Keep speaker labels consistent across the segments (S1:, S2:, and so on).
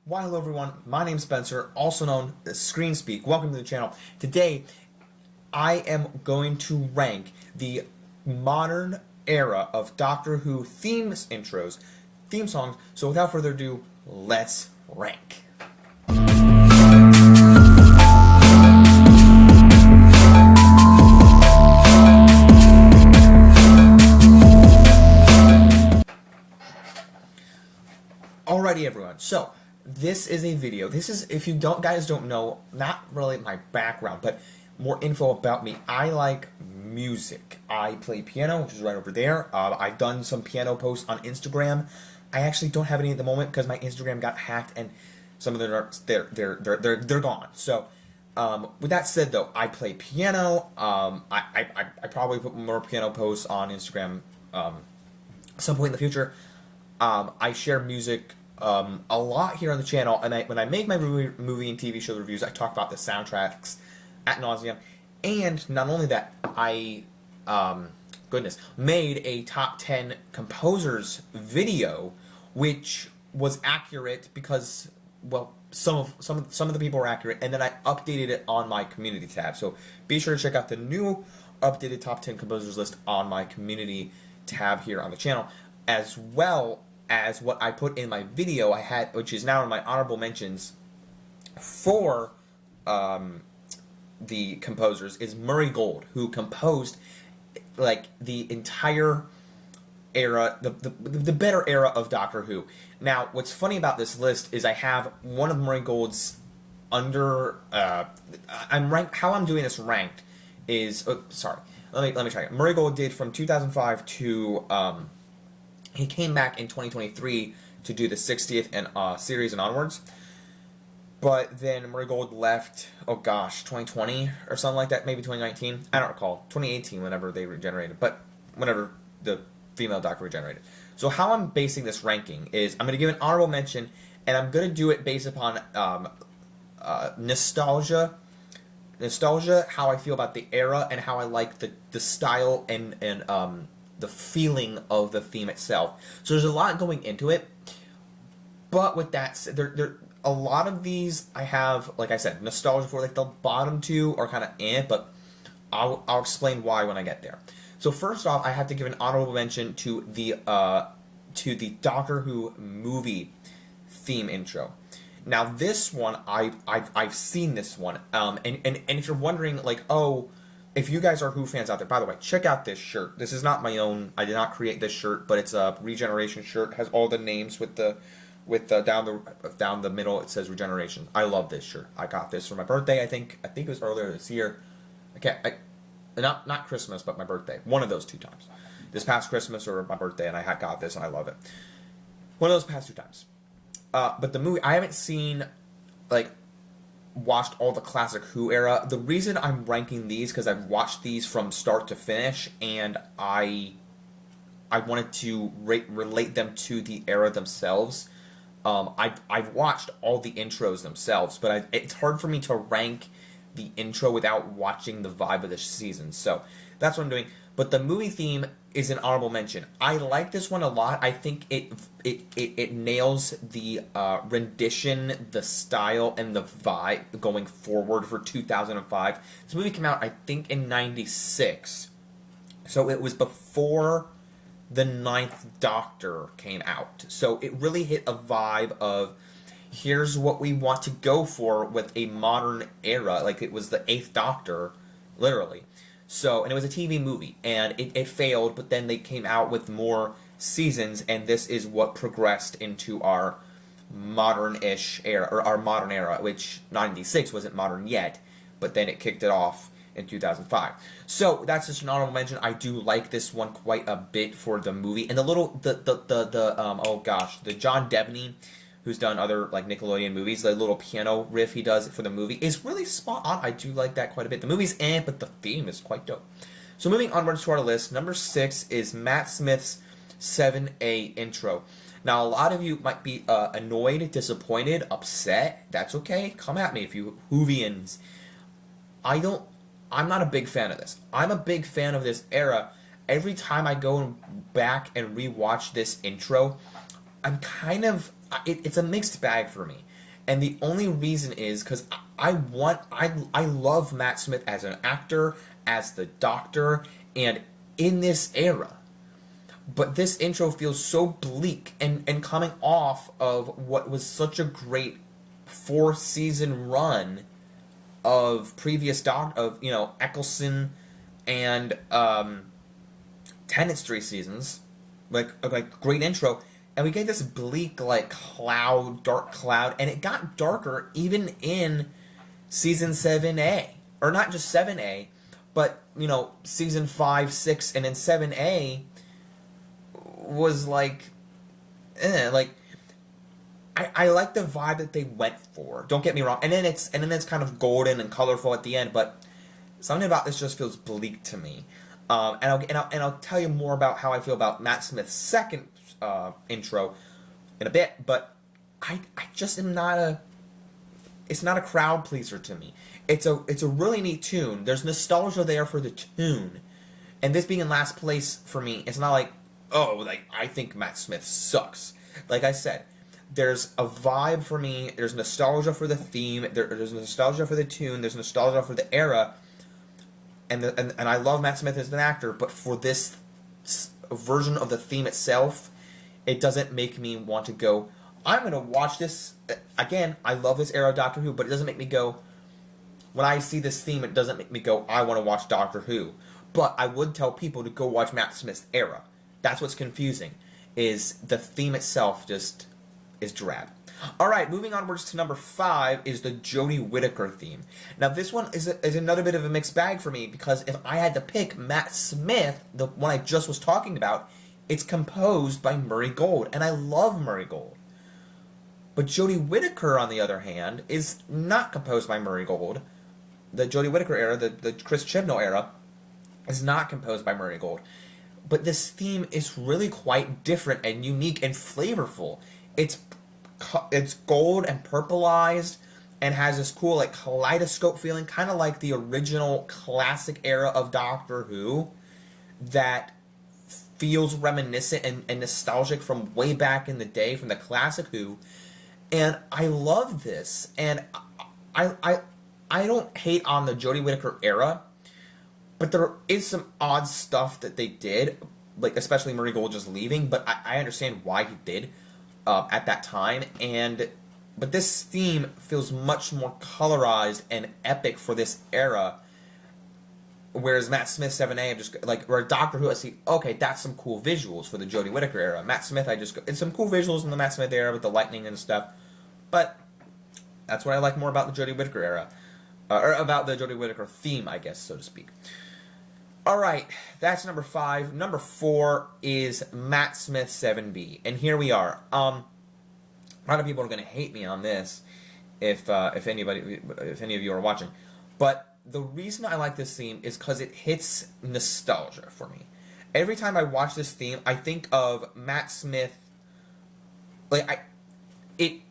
S1: Why, hello everyone, my name's Spencer, also known as ScreenSpeak. Welcome to the channel. Today, I am going to rank the modern era of Doctor Who theme songs. So without further ado, let's rank. Alrighty everyone, so this is a video. This is, if you guys don't know, not really my background, but more info about me. I like music. I play piano, which is right over there. I've done some piano posts on Instagram. I actually don't have any at the moment because my Instagram got hacked and some of them are they're gone. So with that said, though, I play piano. I probably put more piano posts on Instagram some point in the future. I share music a lot here on the channel, and when I make my movie and TV show reviews, I talk about the soundtracks ad nauseum. And not only that, I made a top 10 composers video, which was accurate because, well, some of the people were accurate, and then I updated it on my community tab. So be sure to check out the new updated top 10 composers list on my community tab here on the channel, as well as what I put in my video I had, which is now in my honorable mentions for the composers, is Murray Gold, who composed like the entire era, the better era of Doctor Who. Now, what's funny about this list is I have one of Murray Gold's under I'm ranked. How I'm doing this ranked is let me try it. Murray Gold did from 2005 to he came back in 2023 to do the 60th and series and onwards. But then Murray Gold left, 2020 or something like that, maybe 2019. I don't recall. 2018, whenever they regenerated. But whenever the female Doctor regenerated. So how I'm basing this ranking is I'm going to give an honorable mention, and I'm going to do it based upon nostalgia. Nostalgia, how I feel about the era, and how I like the style and the feeling of the theme itself. So there's a lot going into it, but with that said, a lot of these I have, like I said, nostalgia for. Like the bottom two are kind of but I'll explain why when I get there. So first off, I have to give an honorable mention to the Doctor Who movie theme intro. Now this one, I've seen this one, and if you're wondering, like, if you guys are Who fans out there, by the way, check out this shirt. This is not my own. I did not create this shirt, but it's a Regeneration shirt. It has all the names with down the middle. It says Regeneration. I love this shirt. I got this for my birthday. I think it was earlier this year. Not Christmas, but my birthday. One of those two times. This past Christmas or my birthday, and I got this, and I love it. One of those past two times. But the movie, I haven't seen, watched all the classic Who era. The reason I'm ranking these because I've watched these from start to finish, and I wanted to relate them to the era themselves. I've watched all the intros themselves, but it's hard for me to rank the intro without watching the vibe of the season. So that's what I'm doing. But the movie theme is an honorable mention. I like this one a lot. I think it nails the rendition, the style, and the vibe going forward for 2005. This movie came out, I think, in '96. So it was before the 9th Doctor came out. So it really hit a vibe of, here's what we want to go for with a modern era. Like, it was the 8th Doctor, literally. So, and it was a TV movie, and it failed, but then they came out with more seasons, and this is what progressed into our modern-ish era, or our modern era, which 96 wasn't modern yet, but then it kicked it off in 2005. So that's just an honorable mention. I do like this one quite a bit for the movie, and the John Debney, who's done other like Nickelodeon movies, the little piano riff he does for the movie is really spot on. I do like that quite a bit. The movie's but the theme is quite dope. So moving onwards to our list, number 6 is Matt Smith's 7A intro. Now a lot of you might be annoyed, disappointed, upset. That's okay. Come at me if you Whovians. I'm not a big fan of this. I'm a big fan of this era. Every time I go back and rewatch this intro, I'm kind of it's a mixed bag for me. And the only reason is because I love Matt Smith as an actor, as the Doctor, and in this era. But this intro feels so bleak, and coming off of what was such a great 4-season run of previous of Eccleston and Tennant's 3 seasons, like great intro, and we get this bleak like dark cloud, and it got darker even in season 7A, or not just 7A, but season 5, 6, and then 7A was like, I like the vibe that they went for. Don't get me wrong, and then it's kind of golden and colorful at the end, but something about this just feels bleak to me. And I'll tell you more about how I feel about Matt Smith's second intro in a bit, but I just am not it's not a crowd pleaser to me. It's a really neat tune. There's nostalgia there for the tune, and this being in last place for me, it's not like, oh, like I think Matt Smith sucks. Like I said, there's a vibe for me. There's nostalgia for the theme. There's nostalgia for the tune. There's nostalgia for the era. And I love Matt Smith as an actor, but for this version of the theme itself, it doesn't make me want to go, I'm going to watch this. Again, I love this era of Doctor Who, but it doesn't make me go, when I see this theme, it doesn't make me go, I want to watch Doctor Who. But I would tell people to go watch Matt Smith's era. That's what's confusing, is the theme itself just is drab. Alright, moving onwards to number 5 is the Jodie Whittaker theme. Now this one is another bit of a mixed bag for me, because if I had to pick Matt Smith, the one I just was talking about, it's composed by Murray Gold, and I love Murray Gold. But Jodie Whittaker, on the other hand, is not composed by Murray Gold. The Jodie Whittaker era, the Chris Chibnall era, is not composed by Murray Gold. But this theme is really quite different and unique and flavorful. It's gold and purpleized and has this cool like kaleidoscope feeling, kind of like the original classic era of Doctor Who, that feels reminiscent and nostalgic from way back in the day, from the classic Who. And I love this, and I don't hate on the Jodie Whittaker era, but there is some odd stuff that they did, like especially Murray Gold just leaving, but I understand why he did at that time. But this theme feels much more colorized and epic for this era, whereas Matt Smith 7A, I'm just like, where Doctor Who, I see, okay, that's some cool visuals for the Jodie Whittaker era. Matt Smith, it's some cool visuals in the Matt Smith era with the lightning and stuff, but that's what I like more about the Jodie Whittaker era, or about the Jodie Whittaker theme, I guess, so to speak. Alright, that's number 5. Number 4 is Matt Smith 7B. And here we are. A lot of people are going to hate me on this if any of you are watching. But the reason I like this theme is because it hits nostalgia for me. Every time I watch this theme, I think of Matt Smith. It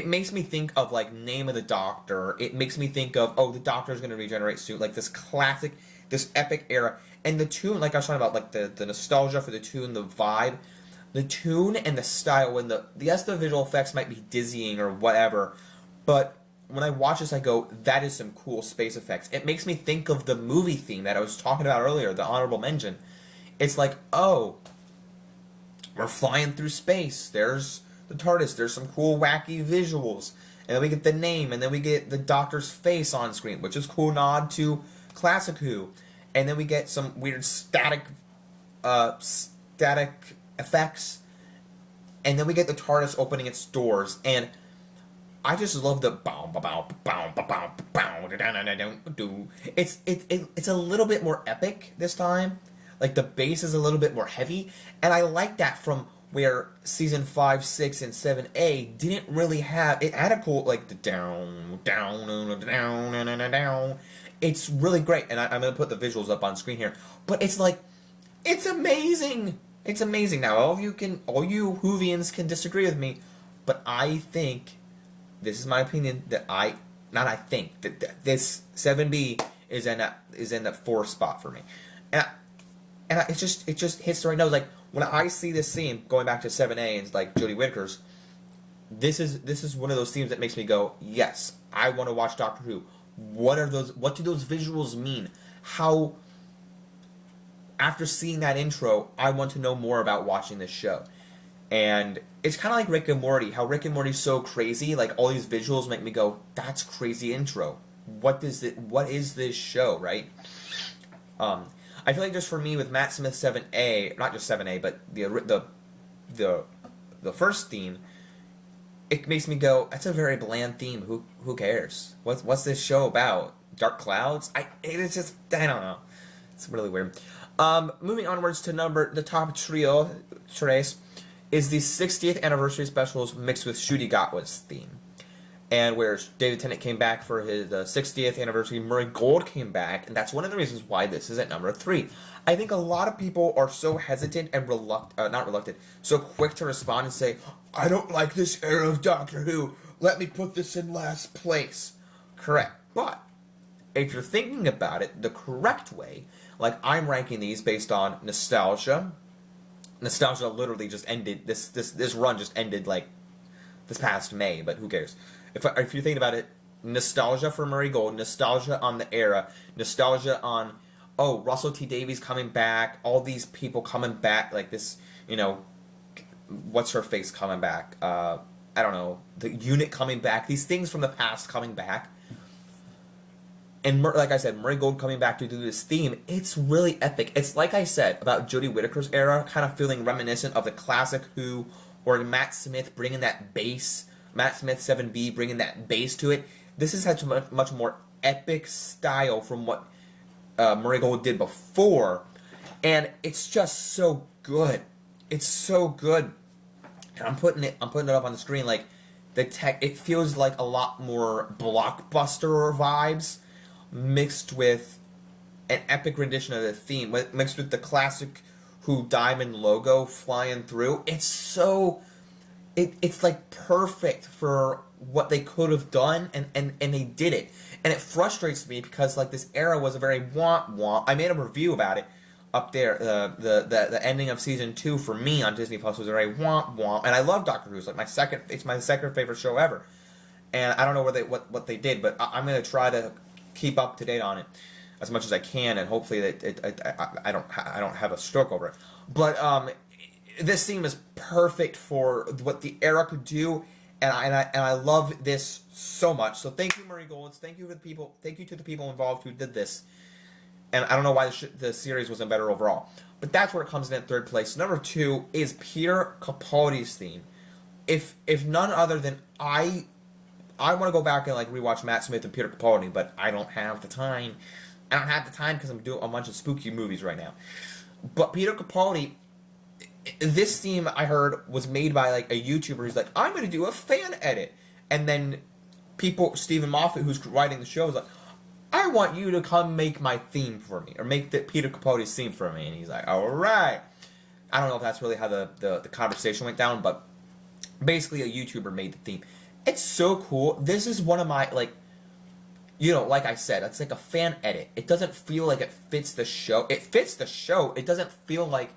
S1: makes me think of like Name of the Doctor. It makes me think of, oh, the Doctor is going to regenerate soon. Like this classic, this epic era. And the tune, like I was talking about, like the nostalgia for the tune, the vibe, the tune and the style. When the visual effects might be dizzying or whatever, but when I watch this, I go, that is some cool space effects. It makes me think of the movie theme that I was talking about earlier, the honorable mention. It's like, oh, we're flying through space. There's the TARDIS. There's some cool, wacky visuals. And then we get the name, and then we get the Doctor's face on screen, which is a cool nod to Classic Who. And then we get some weird static effects. And then we get the TARDIS opening its doors. And I just love the bow bow bow bow bow bow. It's a little bit more epic this time. Like the bass is a little bit more heavy, and I like that from where season 5, 6, and 7A didn't really have. It had a cool like the down. It's really great, and I'm gonna put the visuals up on screen here. But it's like, it's amazing. It's amazing. Now all you Whovians can disagree with me, but I think. This is my opinion that this 7B is in that 4 spot for me, and it just hits the right nose. Like when I see this scene going back to 7A and like Jodie Whittaker's, this is one of those themes that makes me go, yes, I want to watch Doctor Who. What are those? What do those visuals mean? How? After seeing that intro, I want to know more about watching this show. And it's kind of like Rick and Morty. How Rick and Morty's so crazy, like all these visuals make me go, "That's crazy intro." What is it? What is this show? Right? I feel like just for me with Matt Smith 7A, not just 7A, but the first theme, it makes me go, "That's a very bland theme. Who cares? What's this show about? Dark clouds? It's just, I don't know. It's really weird." Moving onwards to the top trio, Trace, is the 60th anniversary specials mixed with Ncuti Gatwa's theme. And where David Tennant came back for his 60th anniversary, Murray Gold came back, and that's one of the reasons why this is at number 3. I think a lot of people are so hesitant and so quick to respond and say, "I don't like this era of Doctor Who, let me put this in last place." Correct. But if you're thinking about it the correct way, like I'm ranking these based on nostalgia. Nostalgia literally just ended, this run just ended like this past May, but who cares? If you think about it, nostalgia for Murray Gold, nostalgia on the era, nostalgia on, oh, Russell T Davies coming back, all these people coming back, like this, what's her face coming back, I don't know, the unit coming back, these things from the past coming back. And like I said, Murray Gold coming back to do this theme, it's really epic. It's like I said about Jodie Whittaker's era, kind of feeling reminiscent of the classic Who, or Matt Smith bringing that bass, Matt Smith 7B bringing that bass to it. This is such a much more epic style from what Murray Gold did before, and it's just so good. It's so good, and I'm putting it up on the screen. Like the tech, it feels like a lot more blockbuster vibes, mixed with an epic rendition of the theme, mixed with the classic Who Diamond logo flying through. It's so, it's like perfect for what they could have done, and they did it. And it frustrates me because like this era was a very womp. I made a review about it up there. The ending of season 2 for me on Disney Plus was a very womp, and I love Doctor Who. It's like it's my second favorite show ever. And I don't know what they did, but I'm gonna try to keep up to date on it as much as I can, and hopefully that I don't have a stroke over it. But this theme is perfect for what the era could do, and I love this so much. So thank you, Murray Golds. Thank you to the people involved who did this. And I don't know why the series wasn't better overall, but that's where it comes in at third place. Number 2 is Peter Capaldi's theme. If none other than I want to go back and like rewatch Matt Smith and Peter Capaldi, but I don't have the time. I don't have the time because I'm doing a bunch of spooky movies right now. But Peter Capaldi, this theme I heard was made by like a YouTuber who's like, I'm going to do a fan edit. And then Stephen Moffat, who's writing the show, is like, I want you to come make my theme for me, or make Peter Capaldi's theme for me. And he's like, all right. I don't know if that's really how the conversation went down, but basically a YouTuber made the theme. It's so cool. This is one of my, like I said, it's like a fan edit. It doesn't feel like it fits the show. It fits the show. It doesn't feel like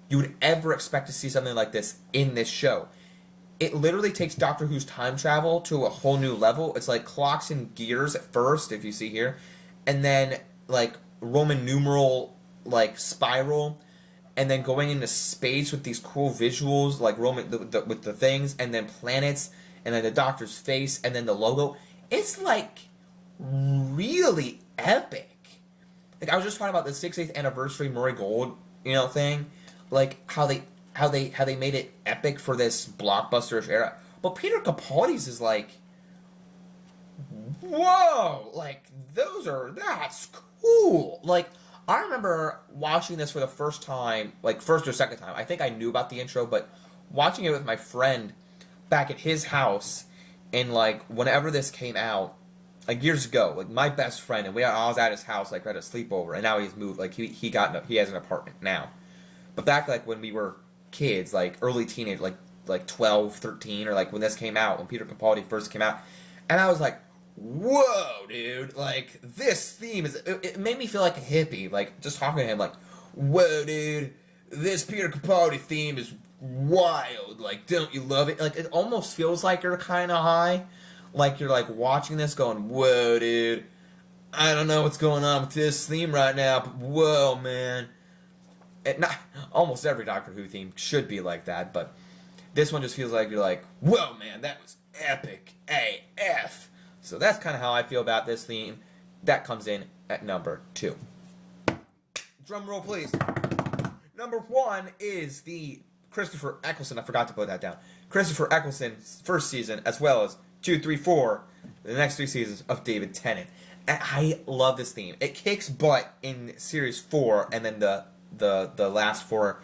S1: you would ever expect to see something like this in this show. It literally takes Doctor Who's time travel to a whole new level. It's like clocks and gears at first, if you see here, and then like Roman numeral like spiral, and then going into space with these cool visuals like with the things, and then planets, and then the Doctor's face, and then the logo. It's like really epic. Like I was just talking about the 60th anniversary Murray Gold, thing, like how they made it epic for this blockbuster-ish era. But Peter Capaldi's is like, whoa, like that's cool. Like I remember watching this for the first time, like first or second time. I think I knew about the intro, but watching it with my friend back at his house, and like whenever this came out, like years ago, like my best friend, and I was at his house, like at a sleepover, and now he's moved, like he has an apartment now. But back like when we were kids, like early teenage, like 12, 13, or like when this came out, when Peter Capaldi first came out, and I was like, whoa, dude, like this theme it made me feel like a hippie, like just talking to him, like, whoa, dude, this Peter Capaldi theme is wild. Like, don't you love it? Like, it almost feels like you're kind of high. Like, you're, like, watching this going, whoa, dude. I don't know what's going on with this theme right now, but whoa, man. Not, almost every Doctor Who theme should be like that, but this one just feels like you're like, whoa, man, that was epic AF. So that's kind of how I feel about this theme. That comes in at number 2. Drum roll, please. Number 1 is the Christopher Eccleston. I forgot to put that down. Christopher Eccleston's first season, as well as 2, 3, 4, the next 3 seasons of David Tennant. And I love this theme. It kicks butt in Series 4, and then the last 4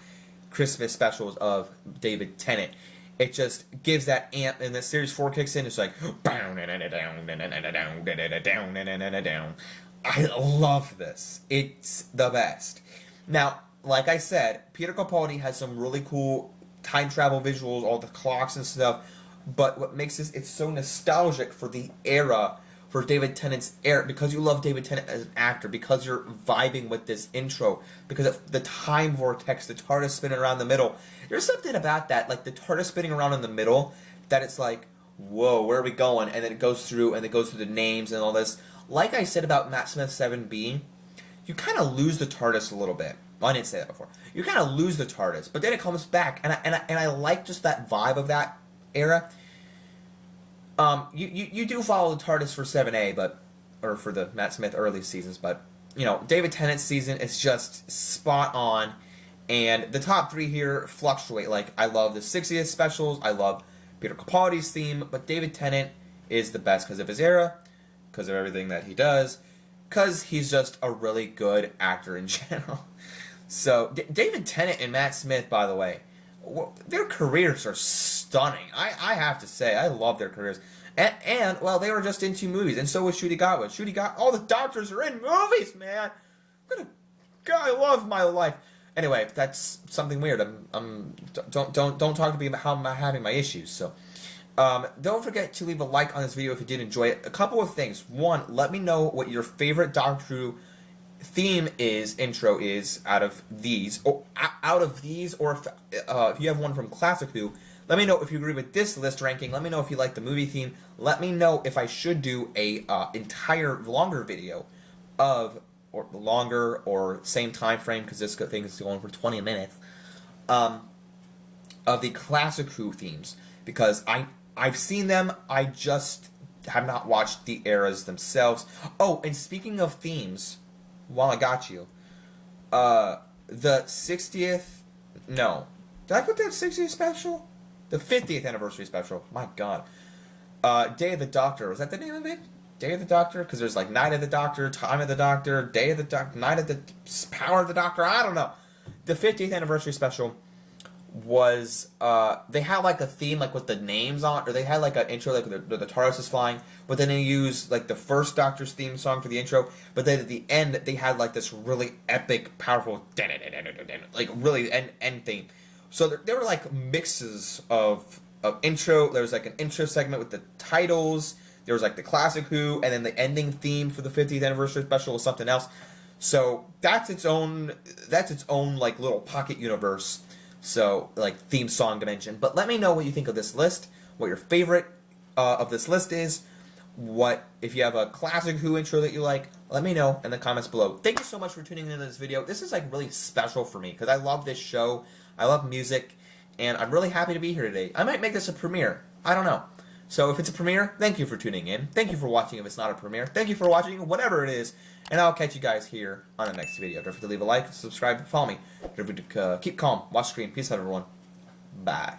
S1: Christmas specials of David Tennant. It just gives that amp, and the Series 4 kicks in, it's like, I love this. It's the best. Now, like I said, Peter Capaldi has some really cool time travel visuals, all the clocks and stuff, but what makes this, it's so nostalgic for the era, for David Tennant's era, because you love David Tennant as an actor, because you're vibing with this intro, because of the time vortex, the TARDIS spinning around the middle. There's something about that, like the TARDIS spinning around in the middle, that it's like, whoa, where are we going? And then it goes through, and it goes through the names and all this. Like I said about Matt Smith 7B, you kind of lose the TARDIS a little bit. Well, I didn't say that before. You kind of lose the TARDIS, but then it comes back, and I like just that vibe of that era. You do follow the TARDIS for 7A, or for the Matt Smith early seasons, but you know, David Tennant's season is just spot on, and the top 3 here fluctuate. Like, I love the 60th specials, I love Peter Capaldi's theme, but David Tennant is the best because of his era, because of everything that he does, because he's just a really good actor in general. So, David Tennant and Matt Smith, by the way, their careers are stunning. I have to say, I love their careers. And well, they were just in 2 movies, and so was Ncuti Gatwa. All the Doctors are in movies, man. I love my life. Anyway, that's something weird. Don't talk to me about how I'm having my issues. So, don't forget to leave a like on this video if you did enjoy it. A couple of things. 1, let me know what your favorite Doctor Who theme intro is out of these, or if you have one from Classic Who, let me know if you agree with this list ranking. Let me know if you like the movie theme. Let me know if I should do a entire longer video of, or longer or same time frame, because this thing is going for 20 minutes, of the Classic Who themes, because I've seen them, I just have not watched the eras themselves. Oh, and speaking of themes, while I got you, the 60th, no, did I put that 60th special? The 50th anniversary special, my god. Day of the Doctor, was that the name of it? Day of the Doctor? Because there's like Night of the Doctor, Time of the Doctor, Day of the Doctor, Night of the Power of the Doctor, I don't know. The 50th anniversary special was, they had like a theme like with the names on, or they had like an intro like the TARDIS is flying, but then they used like the first Doctor's theme song for the intro, but then at the end they had like this really epic, powerful, like really end theme. So there were like mixes of intro, there was like an intro segment with the titles, there was like the Classic Who, and then the ending theme for the 50th anniversary special was something else. So that's its own like little pocket universe. So, like, theme song dimension. But let me know what you think of this list, what your favorite of this list is, if you have a Classic Who intro that you like, let me know in the comments below. Thank you so much for tuning into this video. This is, like, really special for me, because I love this show, I love music, and I'm really happy to be here today. I might make this a premiere. I don't know. So if it's a premiere, thank you for tuning in. Thank you for watching if it's not a premiere. Thank you for watching whatever it is. And I'll catch you guys here on the next video. Don't forget to leave a like, subscribe, follow me. Don't forget to keep calm, watch the screen. Peace out, everyone. Bye.